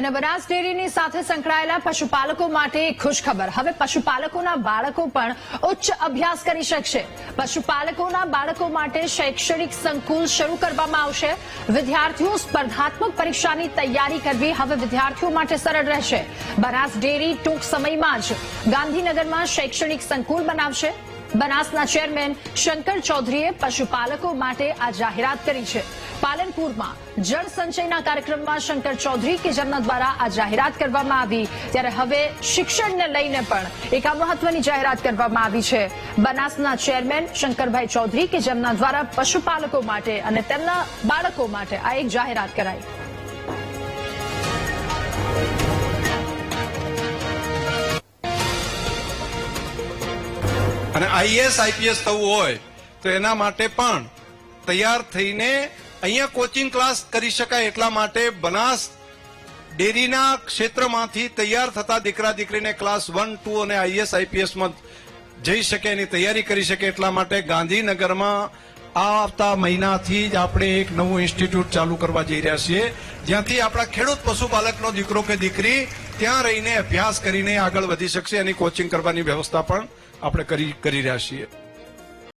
અને બનાસ ડેરીની સાથે સંકળાયેલા પશુપાલકો માટે ખુશખબર. હવે પશુપાલકોના બાળકો પણ ઉચ્ચ અભ્યાસ કરી શકશે. પશુપાલકોના બાળકો માટે શૈક્ષણિક સંકુલ શરૂ કરવામાં આવશે. વિદ્યાર્થીઓ સ્પર્ધાત્મક પરીક્ષાની તૈયારી કરવી હવે વિદ્યાર્થીઓ માટે સરળ રહેશે. બનાસ ડેરી ટૂંક સમયમાં જ ગાંધીનગરમાં શૈક્ષણિક સંકુલ બનાવશે. બનાસના ચેરમેન શંકર ચૌધરીએ પશુપાલકો માટે આ જાહેરાત કરી છે. પાલનપુરમાં જળ સંચયના કાર્યક્રમમાં શંકર ચૌધરી કે જેમના દ્વારા આ જાહેરાત કરવામાં આવી, ત્યારે હવે શિક્ષણને લઈને પણ એક આ મહત્વની જાહેરાત કરવામાં આવી છે. બનાસના ચેરમેન શંકરભાઈ ચૌધરી કે જેમના દ્વારા પશુપાલકો માટે અને તેમના બાળકો માટે આ એક જાહેરાત કરાઈ. અને આઈએએસ આઈપીએસ થવું હોય તો એના માટે પણ તૈયાર થઈને અહીંયા કોચિંગ ક્લાસ કરી શકાય. એટલા માટે બનાસ ડેરીના ક્ષેત્રમાંથી તૈયાર થતા દીકરા દીકરીને ક્લાસ 1, 2 અને આઈએએસ આઈપીએસમાં જઈ શકે, એની તૈયારી કરી શકે. એટલા માટે ગાંધીનગરમાં આવતા મહિનાથી જ આપણે એક નવું ઇન્સ્ટિટ્યૂટ ચાલુ કરવા જઈ રહ્યા છીએ, જ્યાંથી આપણા ખેડૂત પશુપાલકનો દીકરો કે દીકરી ત્યાં રહીને અભ્યાસ કરીને આગળ વધી શકશે. એની કોચિંગ કરવાની વ્યવસ્થા પણ આપણે કરી રહ્યા છીએ.